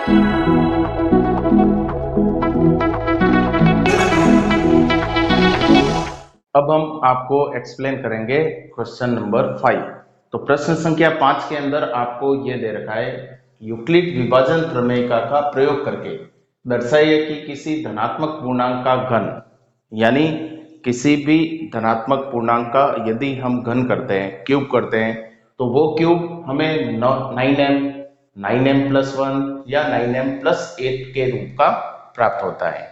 अब हम आपको एक्सप्लेन करेंगे क्वेश्चन नंबर 5। तो प्रश्न संख्या 5 के अंदर आपको ये दे रखा है, यूक्लिड विभाजन प्रमेयिका का प्रयोग करके दर्शाइए कि किसी धनात्मक पूर्णांक का घन, यानी किसी भी धनात्मक पूर्णांक का यदि हम घन करते हैं, क्यूब करते हैं, तो वो क्यूब हमें 9m+1 या 9m+8 के रूप का प्राप्त होता है।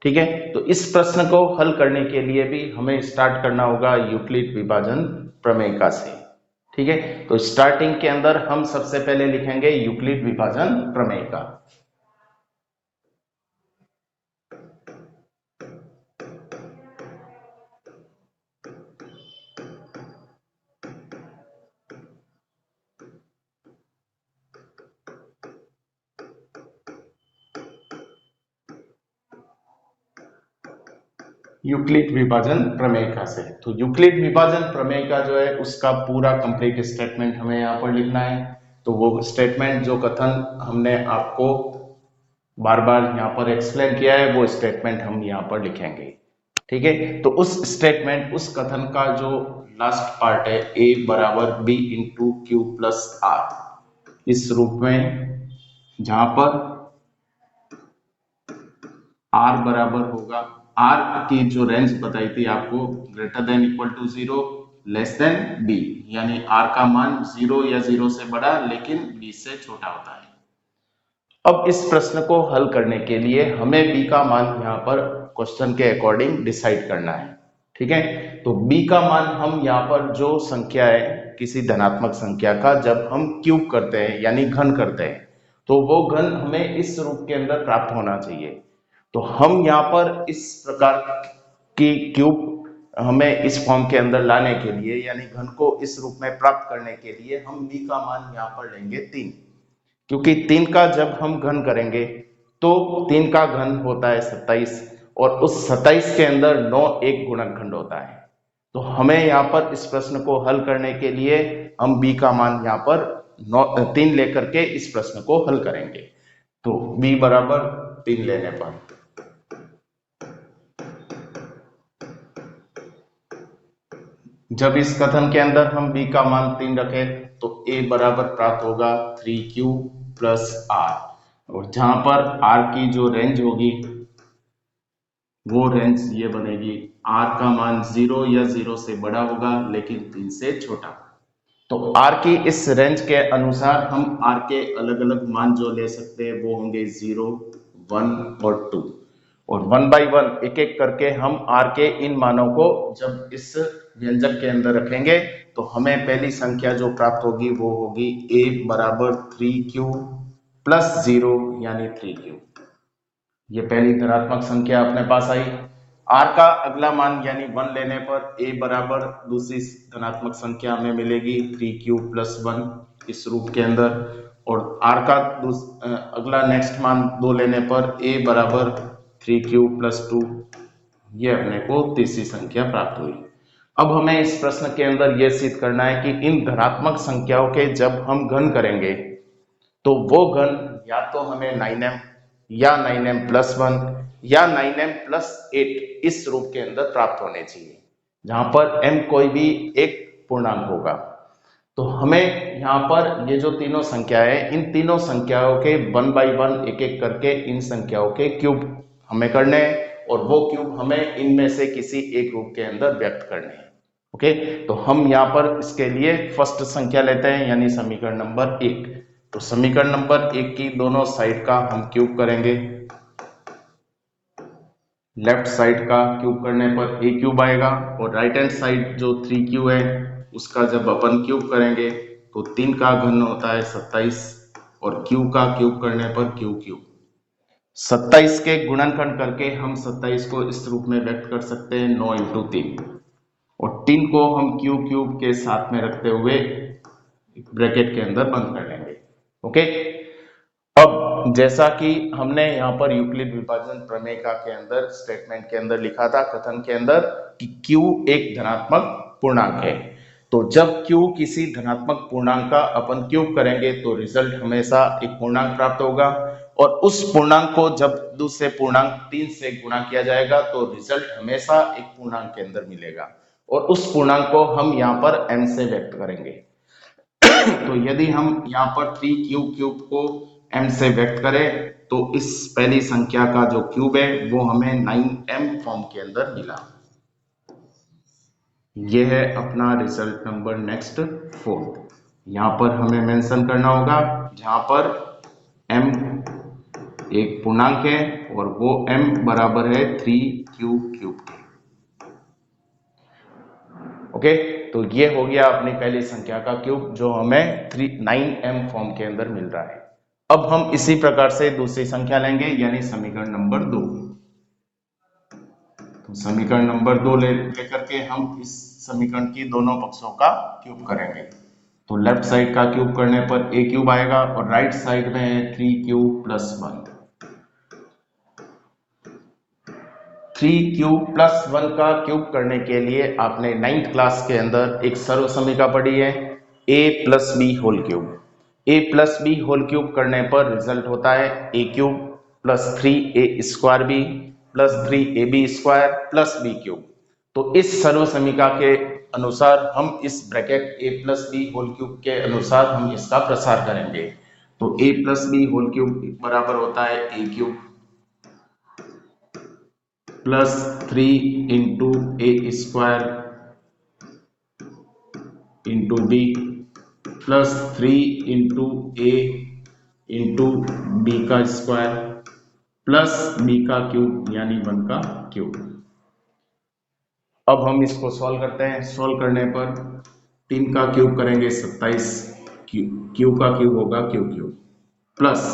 ठीक है, तो इस प्रश्न को हल करने के लिए भी हमें स्टार्ट करना होगा यूक्लिड विभाजन प्रमेयिका से। ठीक है, तो स्टार्टिंग के अंदर हम सबसे पहले लिखेंगे यूक्लिड विभाजन प्रमेयिका। यूक्लिड विभाजन प्रमेयिका से, तो यूक्लिड विभाजन प्रमेयिका जो है उसका पूरा कंप्लीट स्टेटमेंट हमें यहाँ पर लिखना है। तो वो स्टेटमेंट जो कथन हमने आपको बार बार यहाँ पर एक्सप्लेन किया है, वो स्टेटमेंट हम यहाँ पर लिखेंगे। ठीक है, तो उस स्टेटमेंट, उस कथन का जो लास्ट पार्ट है, A बराबर B into Q plus R, इस रूप में, जहां पर R बराबर होगा, R की जो रेंज बताई थी आपको, greater than equal to 0, less than B, यानी R का मान 0 या 0 से बड़ा लेकिन B से छोटा होता है। अब इस प्रश्न को हल करने के लिए हमें B का मान यहाँ पर क्वेश्चन के अकॉर्डिंग डिसाइड करना है। ठीक है, तो B का मान हम यहाँ पर जो संख्या है किसी धनात्मक संख्या का, जब हम क्यूब करते हैं यानी घन करते हैं, तो वो घन हमें इस रूप के अंदर प्राप्त होना चाहिए। तो हम यहाँ पर इस प्रकार की क्यूब हमें इस फॉर्म के अंदर लाने के लिए, यानी घन को इस रूप में प्राप्त करने के लिए, हम B का मान यहाँ पर लेंगे 3, क्योंकि 3 का जब हम घन करेंगे तो 3 का घन होता है 27, और उस 27 के अंदर 9 एक गुणनखंड होता है। तो हमें यहाँ पर इस प्रश्न को हल करने के लिए हम B का मान यहाँ पर 3 लेकर के इस प्रश्न को हल करेंगे। तो B बराबर 3 लेने पर जब इस कथन के अंदर हम B का मान 3 रखें तो A बराबर प्राप्त होगा 3Q प्लस R, और जहां पर R की जो रेंज होगी वो रेंज ये बनेगी, R का मान 0 या 0 से बड़ा होगा लेकिन 3 से छोटा। तो R की इस रेंज के अनुसार हम R के अलग अलग मान जो ले सकते हैं वो होंगे 0, 1 और 2, और 1 बाई 1 एक एक करके हम R के इन मानों को जब इस व्यंजक के अंदर रखेंगे तो हमें पहली संख्या जो प्राप्त होगी वो होगी A बराबर 3Q प्लस 0 यानी 3Q। ये पहली धनात्मक संख्या अपने पास आई। R का अगला मान यानी 1 लेने पर A बराबर दूसरी धनात्मक संख्या हमें मिलेगी 3Q प्लस 1 इस रूप के अंदर, और R का अगला नेक्स्ट मान 2 लेने पर A बराबर 3Q प्लस 2, ये अपने को तीसरी संख्या प्राप्त हुई। अब हमें इस प्रश्न के अंदर यह सिद्ध करना है कि इन धनात्मक संख्याओं के जब हम घन करेंगे तो वो घन या तो हमें 9m या 9m+1 या 9m+8 इस रूप के अंदर प्राप्त होने चाहिए, जहां पर m कोई भी एक पूर्णांक होगा। तो हमें यहाँ पर ये जो तीनों संख्या है, इन तीनों संख्याओं के 1 बाई 1 एक एक करके इन संख्याओं के क्यूब हमें करने हैं, और वो क्यूब हमें इनमें से किसी एक रूप के अंदर व्यक्त करने हैं। ओके, तो हम यहाँ पर इसके लिए फर्स्ट संख्या लेते हैं, यानी समीकरण नंबर 1। तो समीकरण नंबर 1 की दोनों साइड का हम क्यूब करेंगे। लेफ्ट साइड का क्यूब करने पर a क्यूब आएगा, और राइट हैंड साइड जो 3Q है उसका जब अपन क्यूब करेंगे तो 3 का घन होता है 27, और Q का क्यूब करने पर Q क्यूब। 27 के गुणनखंड करके हम 27 को इस रूप में व्यक्त कर सकते हैं 9 इंटू 3, और 3 को हम Q क्यूब के साथ में रखते हुए ब्रैकेट के अंदर बंद कर लेंगे। ओके, अब जैसा कि हमने यहाँ पर यूक्लिड विभाजन प्रमेयिका के अंदर स्टेटमेंट के अंदर लिखा था, कथन के अंदर, कि Q एक धनात्मक पूर्णांक है, तो जब q किसी धनात्मक पूर्णांक का अपन क्यूब करेंगे तो रिजल्ट हमेशा एक पूर्णांक प्राप्त होगा, और उस पूर्णांक को जब दूसरे पूर्णांक 3 से गुणा किया जाएगा तो रिजल्ट हमेशा एक पूर्णांक के अंदर मिलेगा, और उस पूर्णांक को हम यहाँ पर m से व्यक्त करेंगे। तो यदि हम यहाँ पर 3q क्यूब को m से व्यक्त करें तो इस पहली संख्या का जो क्यूब है वो हमें 9m फॉर्म के अंदर मिला। ये है अपना रिजल्ट नंबर नेक्स्ट 4। यहाँ पर हमें मेंशन करना होगा जहाँ पर m एक पूर्णांक है और वो m बराबर है 3q क्यूब के। ओके, तो ये हो गया अपनी पहली संख्या का क्यूब जो हमें 9m फॉर्म के अंदर मिल रहा है। अब हम इसी प्रकार से दूसरी संख्या लेंगे यानी समीकरण नंबर 2। तो समीकरण नंबर 2 लेकर के हम इस समीकरण की दोनों पक्षों का क्यूब करेंगे। तो लेफ्ट साइड का क्यूब करने पर a क्यूब आएगा और राइट साइड में है 3q प्लस 1। 3q प्लस 1 का क्यूब करने के लिए आपने 9th क्लास के अंदर एक सर्व समीकरण पढ़ी है a plus B whole cube. a plus B whole cube करने पर रिजल्ट होता है a cube plus 3a square B plus 3ab square plus B cube. तो इस सर्व समीकरण के अनुसार हम इस bracket a plus B whole cube के अनुसार हम इसका प्रसार करेंगे। तो a plus B whole cube बराबर होता है a cube plus 3 into A square into B plus 3 into A into B का स्क्वायर प्लस बी का क्यूब यानी 1 का क्यूब। अब हम इसको सॉल्व करते हैं। सॉल्व करने पर 3 का क्यूब करेंगे 27, क्यू का क्यूब होगा क्यू क्यूब प्लस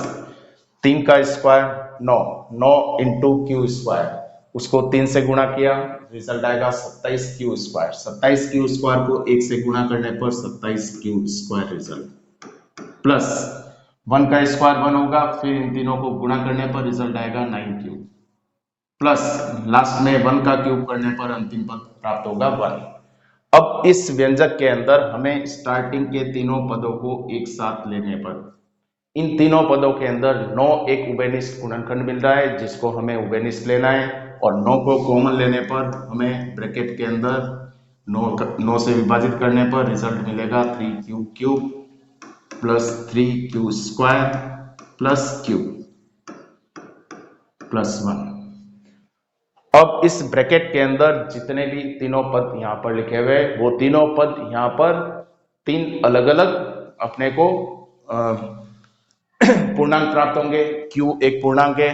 3 का स्क्वायर 9 इंटू क्यू स्क्वायर, उसको 3 से गुणा किया रिजल्ट आएगा 27 क्यू स्क्वायर। 27 क्यू स्क्वायर को 1 से गुणा करने पर 27 क्यू स्क्वायर रिजल्ट प्लस 1 का स्क्वायर 1 होगा, फिर इन तीनों को गुणा करने पर रिजल्ट आएगा 9 क्यूब प्लस लास्ट में 1 का क्यूब करने पर अंतिम पद प्राप्त होगा 1। अब इस व्यंजक के अंदर हमें स्टार्टिंग के तीनों पदों को एक साथ लेने पर इन तीनों पदों के अंदर 9 एक उभयनिष्ठ गुणनखंड मिल रहा है जिसको हमें उभयनिष्ठ लेना है, और 9 को कॉमन लेने पर हमें ब्रैकेट के अंदर 9 से विभाजित करने पर रिजल्ट मिलेगा 3q cube plus 3q square plus cube plus 1। अब इस ब्रैकेट के अंदर जितने भी तीनों पद यहाँ पर लिखे हुए वो तीनों पद यहाँ पर 3 अलग अलग अपने को पूर्णांक प्राप्त होंगे। q एक पूर्णांक है,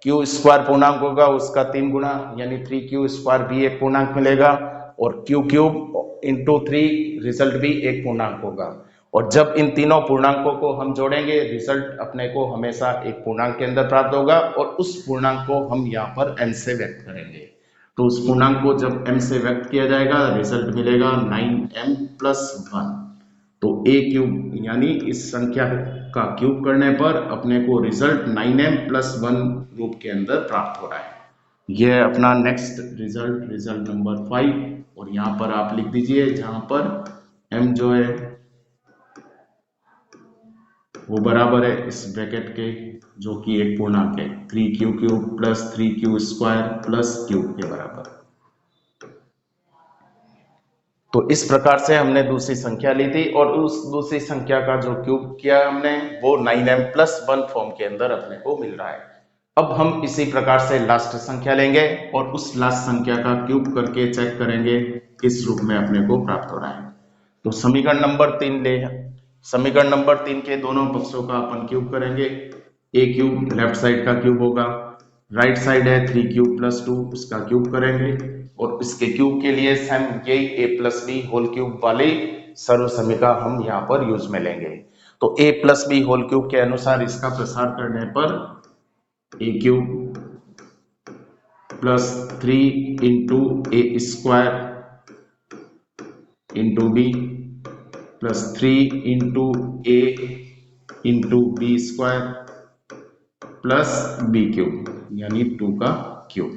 q स्क्वायर पूर्णांक होगा उसका 3 गुना यानी 3q स्क्वायर भी एक पूर्णांक मिलेगा, और q क्यूब इंटू 3 रिजल्ट भी एक पूर्णांक होगा। और जब इन तीनों पूर्णांकों को हम जोड़ेंगे रिजल्ट अपने को हमेशा एक पूर्णांक के अंदर प्राप्त होगा, और उस पूर्णांक को हम यहाँ पर m से व्यक्त करेंगे। तो उस पूर्णांक को जब m से व्यक्त किया जाएगा रिजल्ट मिलेगा 9m प्लस 1। तो a क्यूब यानी इस संख्या का क्यूब करने पर अपने को रिजल्ट 9m प्लस 1 रूप के अंदर प्राप्त हो रहा है। यह है अपना नेक्स्ट रिजल्ट नंबर 5, और यहाँ पर आप लिख दीजिए जहां पर m जो है वो बराबर है इस ब्रैकेट के जो कि एक पूर्णांक है 3q cube plus 3q square plus cube के बराबर। तो इस प्रकार से हमने दूसरी संख्या ली थी, और उस दूसरी संख्या का जो क्यूब किया हमने वो 9m प्लस 1 फॉर्म के अंदर अपने को मिल रहा है। अब हम इसी प्रकार से लास्ट संख्या लेंगे और उस लास्ट संख्या का क्यूब करके चेक करेंगे किस रूप में अपने को प्राप्त हो रहा है। तो समीकरण नंबर 3 ले, समीकरण नंबर 3 के दोनों पक्षों का अपन क्यूब करेंगे। a क्यूब लेफ्ट साइड का क्यूब होगा, राइट साइड है 3q प्लस 2 उसका क्यूब करेंगे, और इसके क्यूब के लिए हम यही a plus B whole cube वाली सर्व समीकरण हम यहाँ पर यूज में लेंगे। तो a plus B whole cube के अनुसार इसका प्रसार करने पर a cube plus 3 into A square into B plus 3 into A into B square plus B cube यानी 2 का क्यूब।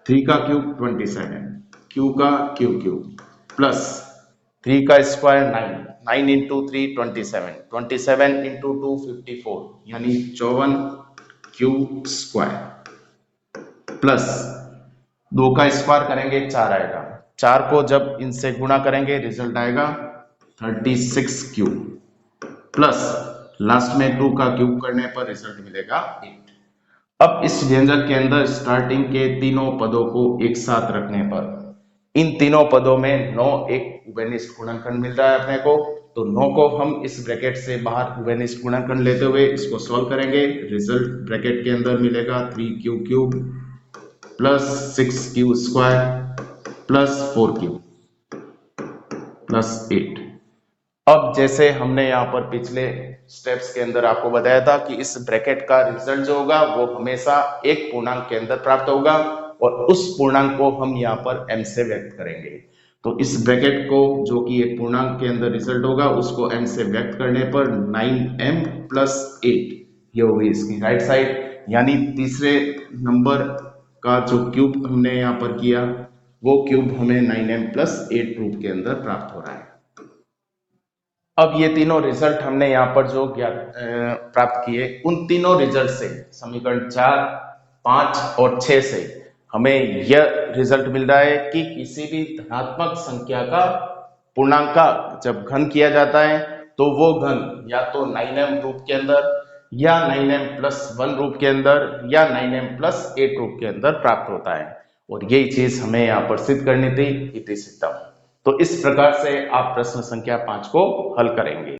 3 का क्यूब 27, q का क्यूब प्लस 3 का स्क्वायर 9, 9 इंटू 3 27, 27 इंटू 2 54, यानी 54 क्यूब स्क्वायर प्लस 2 का स्क्वायर करेंगे 4 आएगा, 4 को जब इनसे गुणा करेंगे रिजल्ट आएगा 36 क्यूब प्लस लास्ट में 2 का क्यूब करने पर रिजल्ट मिलेगा 8। अब इस व्यंजक के अंदर स्टार्टिंग के तीनों पदों को एक साथ रखने पर इन तीनों पदों में 9 एक उभयनिष्ठ गुणनखंड मिल रहा है अपने को, तो 9 को हम इस ब्रैकेट से बाहर उभयनिष्ठ गुणनखंड लेते हुए इसको सॉल्व करेंगे। रिजल्ट ब्रैकेट के अंदर मिलेगा 3q cube plus 6q square plus 4q plus 8। अब जैसे हमने यहाँ पर पिछले स्टेप्स के अंदर आपको बताया था कि इस ब्रैकेट का रिजल्ट जो होगा वो हमेशा एक पूर्णांक के अंदर प्राप्त होगा और उस पूर्णांक को हम यहाँ पर m से व्यक्त करेंगे। तो इस ब्रैकेट को जो कि एक पूर्णांक के अंदर रिजल्ट होगा उसको m से व्यक्त करने पर 9m प्लस 8 ये होगी इसकी राइट साइड, यानी तीसरे नंबर का जो क्यूब हमने यहाँ पर किया वो क्यूब हमें 9m प्लस 8 रूप के अंदर प्राप्त हो रहा है। अब ये तीनों रिजल्ट हमने यहाँ पर जो प्राप्त किए उन तीनों रिजल्ट से समीकरण 4, 5 और 6 से हमें यह रिजल्ट मिल रहा है कि किसी भी धनात्मक संख्या का पूर्णांक का जब घन किया जाता है तो वो घन या तो 9m रूप के अंदर या 9m प्लस 1 रूप के अंदर या 9m प्लस 8 रूप के अंदर प्राप्त होता है, और यही चीज हमें यहाँ पर सिद्ध करनी थी इति सिद्धम। तो इस प्रकार से आप प्रश्न संख्या 5 को हल करेंगे।